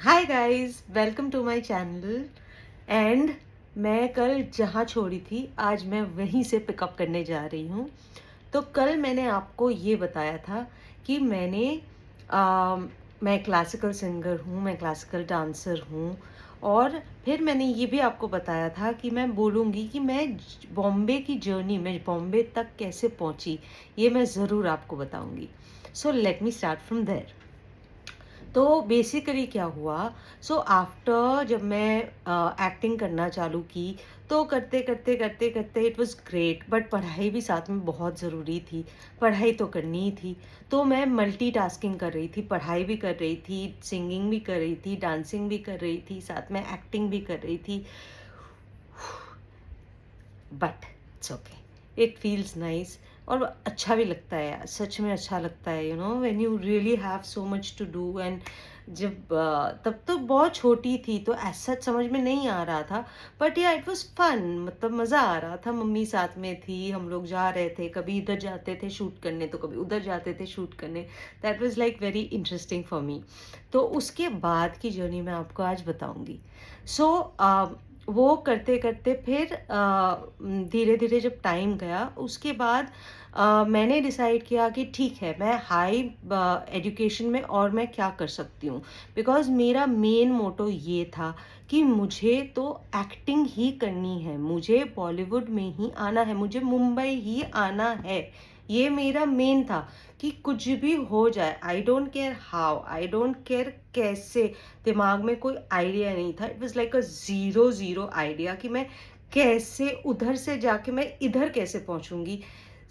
Hi guys, welcome to my channel. And मैं कल जहाँ छोड़ी थी आज मैं वहीं से पिकअप करने जा रही हूँ। तो कल मैंने आपको ये बताया था कि मैं क्लासिकल सिंगर हूँ, मैं क्लासिकल डांसर हूँ। और फिर मैंने ये भी आपको बताया था कि मैं बोलूँगी कि बॉम्बे की जर्नी, मैं बॉम्बे तक कैसे पहुँची, ये मैं ज़रूर आपको बताऊँगी। So let me start from there. तो बेसिकली क्या हुआ, सो आफ्टर जब मैं एक्टिंग करना चालू की, तो करते करते करते करते इट वाज ग्रेट, बट पढ़ाई भी साथ में बहुत ज़रूरी थी। पढ़ाई तो करनी ही थी। तो मैं मल्टीटास्किंग कर रही थी, पढ़ाई भी कर रही थी, सिंगिंग भी कर रही थी, डांसिंग भी कर रही थी, साथ में एक्टिंग भी कर रही थी। But it's okay, it feels nice. और अच्छा भी लगता है यार, सच में अच्छा लगता है, when you really have so much to do. And जब तब तो बहुत छोटी थी तो ऐसा समझ में नहीं आ रहा था। बट या इट वाज फन, मतलब मज़ा आ रहा था। मम्मी साथ में थी, हम लोग जा रहे थे, कभी इधर जाते थे शूट करने तो कभी उधर जाते थे शूट करने। That was like very interesting for me. तो उसके बाद की जर्नी मैं आपको आज बताऊंगी। सो वो करते करते फिर धीरे धीरे जब टाइम गया उसके बाद मैंने डिसाइड किया कि ठीक है, मैं हाई एजुकेशन में और मैं क्या कर सकती हूँ। बिकॉज मेरा मेन मोटो ये था कि मुझे तो एक्टिंग ही करनी है, मुझे बॉलीवुड में ही आना है, मुझे मुंबई ही आना है। ये मेरा मेन था कि कुछ भी हो जाए, I don't care how, I don't care कैसे। दिमाग में कोई आइडिया नहीं था। It was like a zero zero idea कि मैं कैसे उधर से जाके मैं इधर कैसे पहुंचूंगी।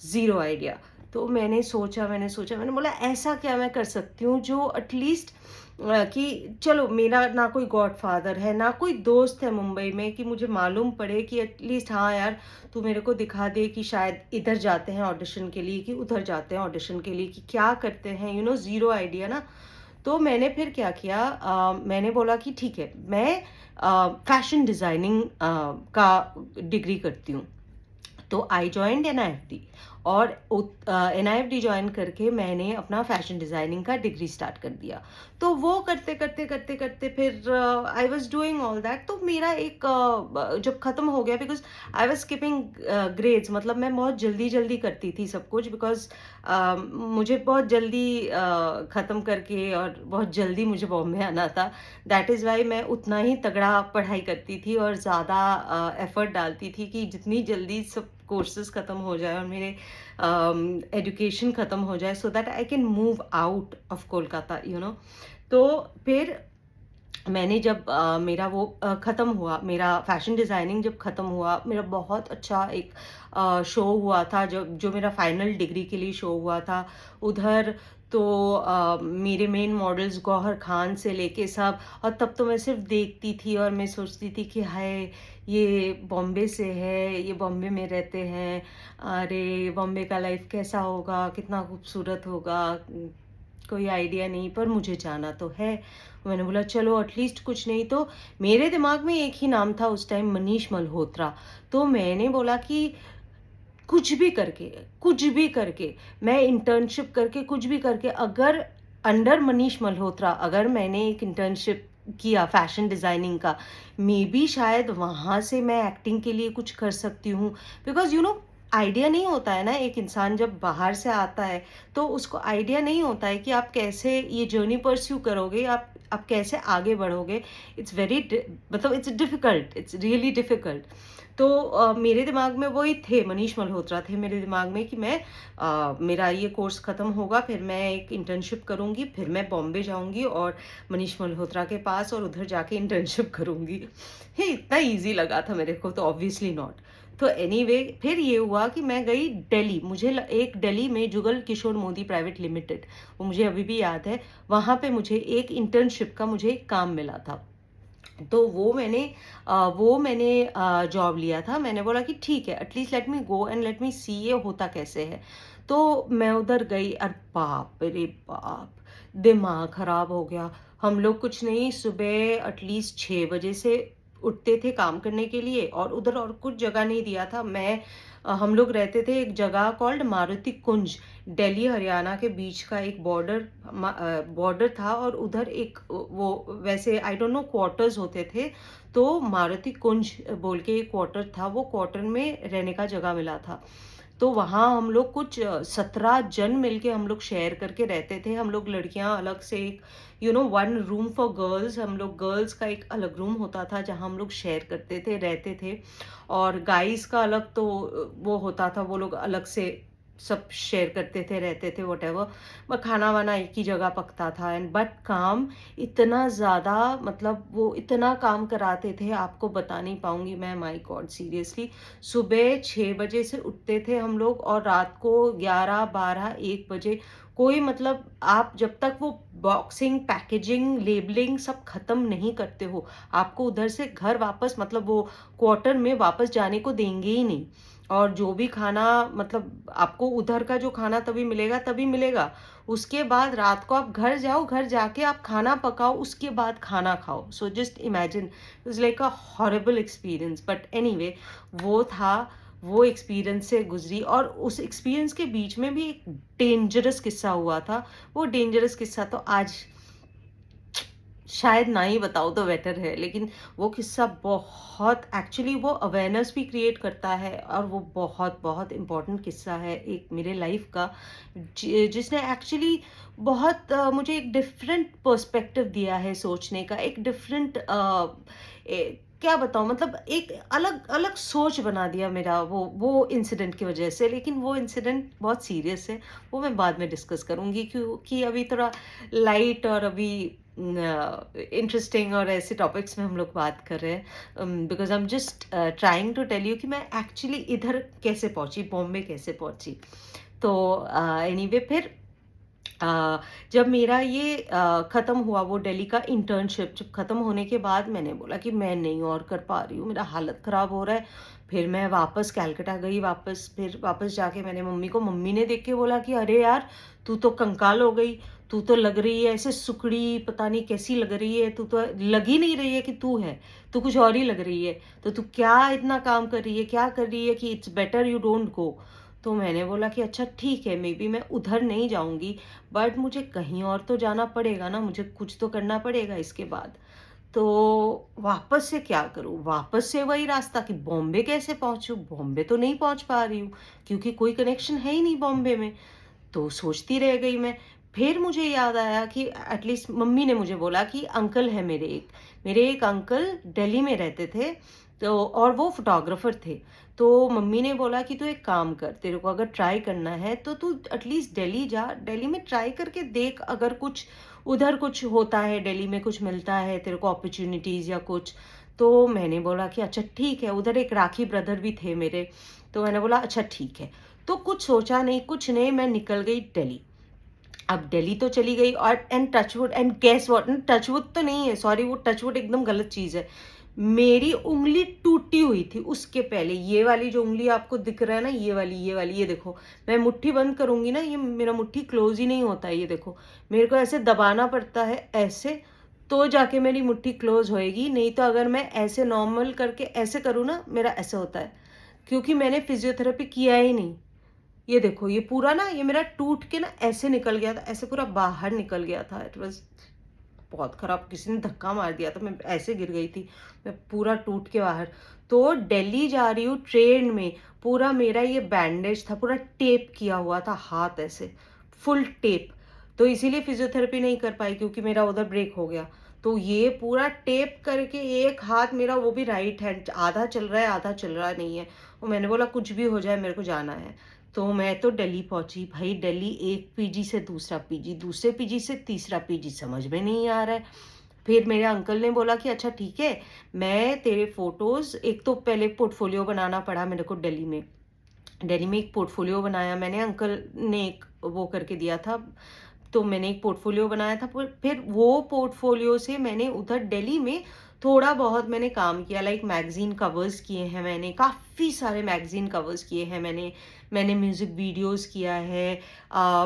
Zero idea. तो मैंने सोचा, मैंने बोला ऐसा क्या मैं कर सकती हूँ जो एटलीस्ट कि चलो, मेरा ना कोई गॉडफादर है ना कोई दोस्त है मुंबई में कि मुझे मालूम पड़े कि एटलीस्ट हाँ यार, तू मेरे को दिखा दे कि शायद इधर जाते हैं ऑडिशन के लिए कि उधर जाते हैं ऑडिशन के लिए कि क्या करते हैं, ज़ीरो आइडिया ना। तो मैंने फिर क्या किया, मैंने बोला कि ठीक है, मैं फैशन डिज़ाइनिंग का डिग्री करती हूँ। तो आई जॉइंड एनआईएफटी। और एनआईएफटी ज्वाइन करके मैंने अपना फैशन डिज़ाइनिंग का डिग्री स्टार्ट कर दिया। तो वो करते करते करते करते फिर I was doing all that. तो मेरा एक जब ख़त्म हो गया, because I was skipping grades, मतलब मैं बहुत जल्दी जल्दी करती थी सब कुछ। बिकॉज मुझे बहुत जल्दी ख़त्म करके और बहुत जल्दी मुझे बॉम्बे आना था। दैट इज़ वाई मैं उतना ही तगड़ा पढ़ाई करती थी और ज़्यादा एफर्ट डालती थी कि जितनी जल्दी सब कोर्सेज ख़त्म हो जाए और मेरे एजुकेशन ख़त्म हो जाए, so that I can move out of Kolkata. तो फिर मैंने जब मेरा वो ख़त्म हुआ, मेरा फैशन डिज़ाइनिंग जब ख़त्म हुआ, मेरा बहुत अच्छा एक शो हुआ था जो मेरा फाइनल डिग्री के लिए शो हुआ था उधर। तो मेरे मेन मॉडल्स गौहर खान से लेके सब, और तब तो मैं सिर्फ देखती थी और मैं सोचती थी कि हाय, ये बॉम्बे से है, ये बॉम्बे में रहते हैं, अरे बॉम्बे का लाइफ कैसा होगा, कितना खूबसूरत होगा, कोई आइडिया नहीं, पर मुझे जाना तो है। मैंने बोला चलो एटलीस्ट कुछ नहीं तो। मेरे दिमाग में एक ही नाम था उस टाइम, मनीष मल्होत्रा। तो मैंने बोला कि कुछ भी करके, कुछ भी करके, मैं इंटर्नशिप करके, कुछ भी करके, अगर अंडर मनीष मल्होत्रा अगर मैंने एक इंटर्नशिप किया फैशन डिज़ाइनिंग का, मे बी शायद वहाँ से मैं एक्टिंग के लिए कुछ कर सकती हूँ। बिकॉज आइडिया नहीं होता है ना, एक इंसान जब बाहर से आता है तो उसको आइडिया नहीं होता है कि आप कैसे ये जर्नी परस्यू करोगे, आप कैसे आगे बढ़ोगे। इट्स वेरी, मतलब it's difficult, it's really difficult. तो मेरे दिमाग में वही थे, मनीष मल्होत्रा थे मेरे दिमाग में कि मेरा ये कोर्स ख़त्म होगा, फिर मैं एक इंटर्नशिप करूँगी, फिर मैं बॉम्बे जाऊँगी और मनीष मल्होत्रा के पास और उधर जाके इंटर्नशिप करूँगी। ये इतना ईजी लगा था मेरे को, तो ऑब्वियसली नॉट। तो एनीवे फिर ये हुआ कि मैं गई दिल्ली। एक दिल्ली में जुगल किशोर मोदी प्राइवेट लिमिटेड, वो मुझे अभी भी याद है, वहाँ पे मुझे एक इंटर्नशिप का मुझे एक काम मिला था। तो वो मैंने जॉब लिया था। मैंने बोला कि ठीक है, at least let me go and let me see ये होता कैसे है। तो मैं उधर गई और बाप रे बाप, दिमाग खराब हो गया। हम लोग कुछ नहीं, सुबह एटलीस्ट 6 बजे से उठते थे काम करने के लिए, और उधर और कुछ जगह नहीं दिया था। मैं हम लोग रहते थे एक जगह कॉल्ड मारुति कुंज, दिल्ली हरियाणा के बीच का एक बॉर्डर था, और उधर एक वो वैसे आई डोंट नो क्वार्टर्स होते थे, तो मारुति कुंज बोल के एक क्वार्टर था, वो क्वार्टर में रहने का जगह मिला था। तो वहाँ हम लोग कुछ 17 जन मिलके हम लोग शेयर करके रहते थे। हम लोग लड़कियाँ अलग से एक वन रूम फॉर गर्ल्स, हम लोग गर्ल्स का एक अलग रूम होता था जहाँ हम लोग शेयर करते थे, रहते थे। और गाइस का अलग तो वो होता था, वो लोग अलग से सब शेयर करते थे, रहते थे, व्हाटएवर। खाना वाना एक ही जगह पकता था, एंड बट काम इतना ज़्यादा, मतलब वो इतना काम कराते थे, आपको बता नहीं पाऊंगी मैं, माय गॉड सीरियसली। सुबह 6 बजे से उठते थे हम लोग, और रात को 11, 12, 1 बजे। कोई मतलब आप जब तक वो बॉक्सिंग, पैकेजिंग, लेबलिंग सब खत्म नहीं करते हो, आपको उधर से घर वापस, मतलब वो क्वार्टर में वापस जाने को देंगे ही नहीं। और जो भी खाना, मतलब आपको उधर का जो खाना तभी मिलेगा, तभी मिलेगा। उसके बाद रात को आप घर जाओ, घर जाके आप खाना पकाओ, उसके बाद खाना खाओ। So just imagine, it was like a horrible experience, but anyway वो था, वो एक्सपीरियंस से गुजरी। और उस एक्सपीरियंस के बीच में भी एक डेंजरस किस्सा हुआ था। वो डेंजरस किस्सा तो आज शायद ना ही बताओ तो बेटर है, लेकिन वो किस्सा बहुत, एक्चुअली वो अवेयरनेस भी क्रिएट करता है, और वो बहुत बहुत इम्पोर्टेंट किस्सा है एक मेरे लाइफ का, जिसने एक्चुअली बहुत मुझे एक डिफरेंट पर्सपेक्टिव दिया है सोचने का, एक डिफरेंट क्या बताऊँ, मतलब एक अलग अलग सोच बना दिया मेरा वो इंसिडेंट की वजह से। लेकिन वो इंसिडेंट बहुत सीरियस है, वो मैं बाद में डिस्कस करूँगी, क्योंकि अभी थोड़ा लाइट और अभी इंटरेस्टिंग और ऐसे टॉपिक्स में हम लोग बात कर रहे हैं, because I am just trying to tell you कि मैं एक्चुअली इधर कैसे पहुंची, बॉम्बे कैसे पहुंची। तो एनीवे फिर जब मेरा ये ख़त्म हुआ, वो दिल्ली का इंटर्नशिप जब ख़त्म होने के बाद, मैंने बोला कि मैं नहीं और कर पा रही हूँ, मेरा हालत ख़राब हो रहा है। फिर मैं वापस कलकत्ता गई, फिर वापस जाके मैंने मम्मी ने देख के बोला कि अरे यार, तू तो कंकाल हो गई, तू तो लग रही है ऐसे सुकड़ी, पता नहीं कैसी लग रही है, तू तो लग ही नहीं रही है कि तू है, तू कुछ और ही लग रही है। तो तू क्या इतना काम कर रही है, क्या कर रही है कि it's better you don't go. तो मैंने बोला कि अच्छा ठीक है, मे बी मैं उधर नहीं जाऊंगी, बट मुझे कहीं और तो जाना पड़ेगा ना, मुझे कुछ तो करना पड़ेगा इसके बाद। तो वापस से क्या करूँ, वापस से वही रास्ता कि बॉम्बे कैसे पहुँचूँ, बॉम्बे तो नहीं पहुँच पा रही हूँ, क्योंकि कोई कनेक्शन है ही नहीं बॉम्बे में। तो सोचती रह गई मैं। फिर मुझे याद आया कि एटलीस्ट मम्मी ने मुझे बोला कि अंकल है मेरे एक अंकल दिल्ली में रहते थे, तो और वो फोटोग्राफर थे। तो मम्मी ने बोला कि तू एक काम कर, तेरे को अगर ट्राई करना है तो तू एटलीस्ट दिल्ली जा, दिल्ली में ट्राई करके देख, अगर कुछ उधर कुछ होता है, दिल्ली में कुछ मिलता है तेरे को अपॉर्चुनिटीज़ या कुछ। तो मैंने बोला कि अच्छा ठीक है, उधर एक राखी ब्रदर भी थे मेरे। तो मैंने बोला अच्छा ठीक है। तो कुछ सोचा नहीं, कुछ नहीं, मैं निकल गई दिल्ली। अब दिल्ली तो चली गई, और and touchwood, and guess what, touchwood तो नहीं है, सॉरी, वो टचवुड एकदम गलत चीज़ है। मेरी उंगली टूटी हुई थी उसके पहले। ये वाली जो उंगली आपको दिख रहा है ना, ये वाली ये देखो, मैं मुट्ठी बंद करूंगी ना, ये मेरा मुट्ठी क्लोज ही नहीं होता है, ये देखो, मेरे को ऐसे दबाना पड़ता है ऐसे, तो जाके मेरी मुट्ठी क्लोज होएगी, नहीं तो अगर मैं ऐसे नॉर्मल करके ऐसे करूँ ना, मेरा ऐसे होता है, क्योंकि मैंने फिजियोथेरेपी किया ही नहीं। ये देखो, ये पूरा ना, ये मेरा टूट के ना ऐसे निकल गया था, ऐसे पूरा बाहर निकल गया था। इट वाज बहुत खराब, किसी ने धक्का मार दिया था, मैं ऐसे गिर गई थी, मैं पूरा टूट के बाहर। तो दिल्ली जा रही हूँ ट्रेन में, पूरा मेरा ये बैंडेज था, पूरा टेप किया हुआ था हाथ ऐसे, फुल टेप। तो इसीलिए फिजियोथेरेपी नहीं कर पाई, क्योंकि मेरा उधर ब्रेक हो गया। तो ये पूरा टेप करके एक हाथ मेरा, वो भी राइट हैंड, आधा चल रहा है आधा चल रहा नहीं है। और मैंने बोला कुछ भी हो जाए, मेरे को जाना है। तो मैं तो दिल्ली पहुंची भाई। दिल्ली एक पीजी से दूसरा पीजी, दूसरे पीजी से तीसरा पीजी, समझ में नहीं आ रहा है। फिर मेरे अंकल ने बोला कि अच्छा ठीक है, मैं तेरे फोटोज, एक तो पहले पोर्टफोलियो बनाना पड़ा मेरे को दिल्ली में एक पोर्टफोलियो बनाया मैंने, अंकल ने एक वो करके दिया था। तो मैंने एक पोर्टफोलियो बनाया था, फिर वो पोर्टफोलियो से मैंने उधर दिल्ली में थोड़ा बहुत मैंने काम किया, लाइक मैगज़ीन कवर्स किए हैं मैंने, काफ़ी सारे मैगज़ीन कवर्स किए हैं मैंने। मैंने म्यूज़िक वीडियोज़ किया है,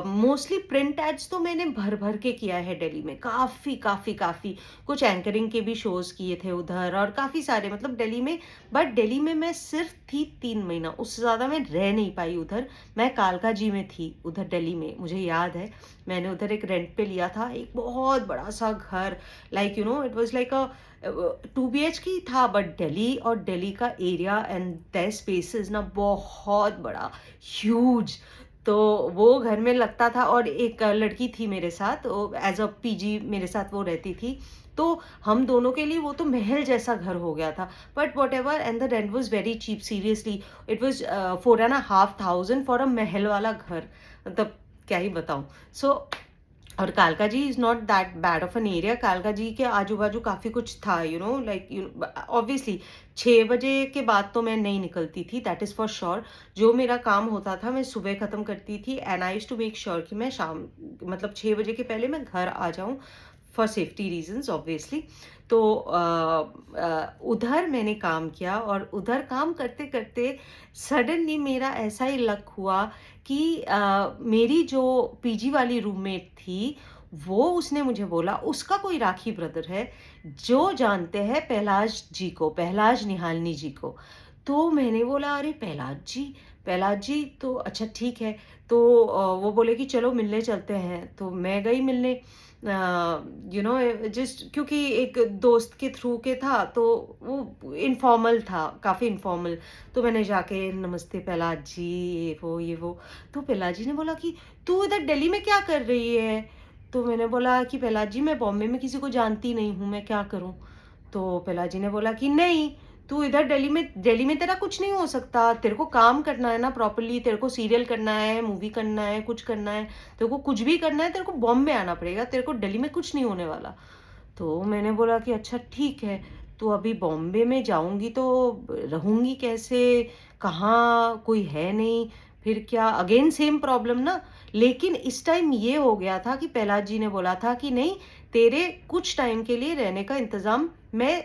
मोस्टली प्रिंट एड्स तो मैंने भर-भर के किया है दिल्ली में, काफ़ी। कुछ एंकरिंग के भी शोज़ किए थे उधर और काफ़ी सारे मतलब दिल्ली में। बट दिल्ली में मैं सिर्फ थी 3 महीना, उससे ज़्यादा मैं रह नहीं पाई उधर। मैं कालका जी में थी उधर दिल्ली में, मुझे याद है। मैंने उधर एक रेंट पे लिया था, एक बहुत बड़ा-सा घर, like it was like a 2 BHK ही था, बट दिल्ली और दिल्ली का एरिया एंड दैट स्पेसेस ना बहुत बड़ा, ह्यूज। तो वो घर में लगता था, और एक लड़की थी मेरे साथ, एज अ पीजी मेरे साथ वो रहती थी। तो हम दोनों के लिए वो तो महल जैसा घर हो गया था। But whatever, and the rent was very cheap, seriously. It was 4,500 for a महल वाला घर, मतलब क्या ही बताऊं। सो और कालका जी is not that bad of an area. कालका जी के आजू बाजू काफ़ी कुछ था, लाइक ऑब्वियसली 6 बजे के बाद तो मैं नहीं निकलती थी, दैट इज़ फॉर श्योर। जो मेरा काम होता था मैं सुबह ख़त्म करती थी, and I used to make sure कि मैं शाम, मतलब 6 बजे के पहले मैं घर आ जाऊँ, फॉर सेफ्टी रीजंस ऑब्वियसली। तो उधर मैंने काम किया, और उधर काम करते करते सडनली मेरा ऐसा ही लक हुआ कि मेरी जो पीजी वाली रूममेट थी, वो उसने मुझे बोला उसका कोई राखी ब्रदर है जो जानते हैं पहलाज जी को, पहलाज निहालनी जी को। तो मैंने बोला अरे पहलाज जी तो अच्छा ठीक है। तो वो बोले कि चलो मिलने चलते हैं, तो मैं गई मिलने, जस्ट क्योंकि एक दोस्त के थ्रू के था, तो वो इनफॉर्मल था, काफ़ी इनफॉर्मल। तो मैंने जाके नमस्ते प्रहलाद जी, ये वो। तो प्रहलाद जी ने बोला कि तू इधर दिल्ली में क्या कर रही है? तो मैंने बोला कि प्रहलाद जी मैं बॉम्बे में किसी को जानती नहीं हूँ, मैं क्या करूँ? तो प्रहलाद जी ने बोला कि नहीं, तू इधर दिल्ली में तेरा कुछ नहीं हो सकता, तेरे को काम करना है ना प्रॉपरली, तेरे को सीरियल करना है, मूवी करना है, कुछ करना है, तेरे को कुछ भी करना है, तेरे को बॉम्बे आना पड़ेगा, तेरे को दिल्ली में कुछ नहीं होने वाला। तो मैंने बोला कि अच्छा ठीक है, तो अभी बॉम्बे में जाऊंगी तो रहूंगी कैसे, कहाँ कोई है नहीं, फिर क्या, अगेन सेम प्रॉब्लम ना। लेकिन इस टाइम ये हो गया था कि प्रहलाद जी ने बोला था कि नहीं, तेरे कुछ टाइम के लिए रहने का इंतजाम मैं,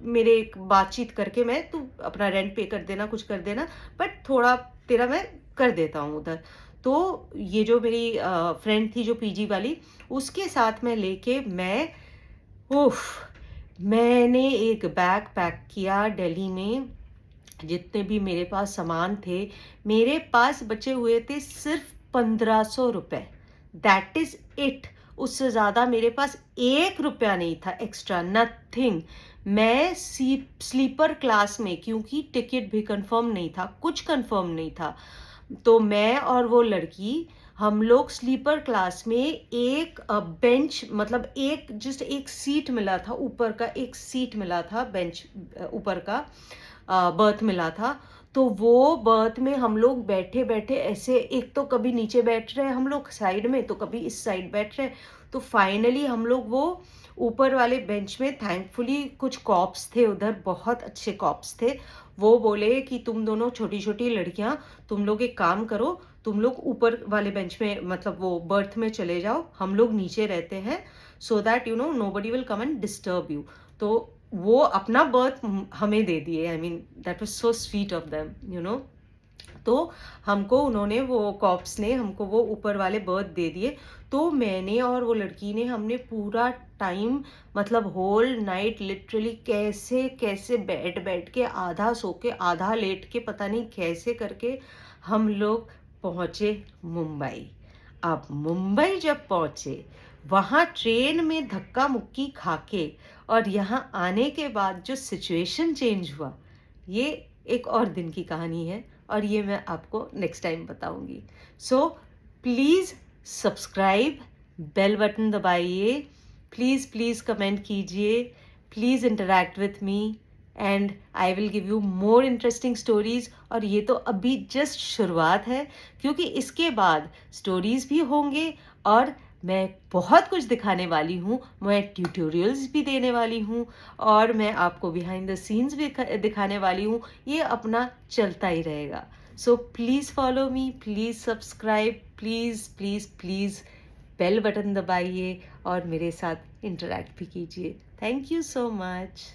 मेरे एक बातचीत करके, मैं, तू अपना रेंट पे कर देना, कुछ कर देना, बट थोड़ा तेरा मैं कर देता हूँ उधर। तो ये जो मेरी फ्रेंड थी जो पीजी वाली, उसके साथ में लेके मैं, उफ, मैंने एक बैग पैक किया दिल्ली में। जितने भी मेरे पास सामान थे, मेरे पास बचे हुए थे सिर्फ 1,500 रुपए, दैट इज इट। उससे ज़्यादा मेरे पास 1 रुपया नहीं था एक्स्ट्रा, नथिंग। मैं स्लीपर क्लास में, क्योंकि टिकट भी कंफर्म नहीं था, कुछ कंफर्म नहीं था। तो मैं और वो लड़की, हम लोग स्लीपर क्लास में, एक बेंच, मतलब एक जस्ट एक सीट मिला था, ऊपर का एक सीट मिला था, बेंच ऊपर का बर्थ मिला था। तो वो बर्थ में हम लोग बैठे बैठे ऐसे, एक तो कभी नीचे बैठ रहे हम लोग साइड में, तो कभी इस साइड बैठ रहे। तो फाइनली हम लोग वो ऊपर वाले बेंच में, थैंकफुली कुछ कॉप्स थे उधर, बहुत अच्छे कॉप्स थे। वो बोले कि तुम दोनों छोटी छोटी लड़कियां, तुम लोग एक काम करो, तुम लोग ऊपर वाले बेंच में, मतलब वो बर्थ में चले जाओ, हम लोग नीचे रहते हैं, so that nobody will come and disturb you. तो वो अपना बर्थ हमें दे दिए, I mean that was so sweet of them. तो हमको उन्होंने, वो कॉप्स ने हमको वो ऊपर वाले बर्थ दे दिए। तो मैंने और वो लड़की ने, हमने पूरा टाइम, मतलब होल नाइट लिटरली, कैसे कैसे बैठ बैठ के, आधा सो के आधा लेट के, पता नहीं कैसे करके हम लोग पहुंचे मुंबई। अब मुंबई जब पहुंचे, वहाँ ट्रेन में धक्का मुक्की खाके, और यहाँ आने के बाद जो सिचुएशन चेंज हुआ, ये एक और दिन की कहानी है, और ये मैं आपको नेक्स्ट टाइम बताऊंगी। So please subscribe, bell button दबाइए, प्लीज़ प्लीज़ कमेंट कीजिए, please interact with me, and I will give you more interesting stories. और ये तो अभी जस्ट शुरुआत है, क्योंकि इसके बाद स्टोरीज भी होंगे, और मैं बहुत कुछ दिखाने वाली हूँ, मैं ट्यूटोरियल्स भी देने वाली हूँ, और मैं आपको बिहाइंड द सीन्स भी दिखाने वाली हूँ। ये अपना चलता ही रहेगा। So please follow me, please subscribe, please please please bell button दबाइए, और मेरे साथ इंटरैक्ट भी कीजिए। Thank you so much.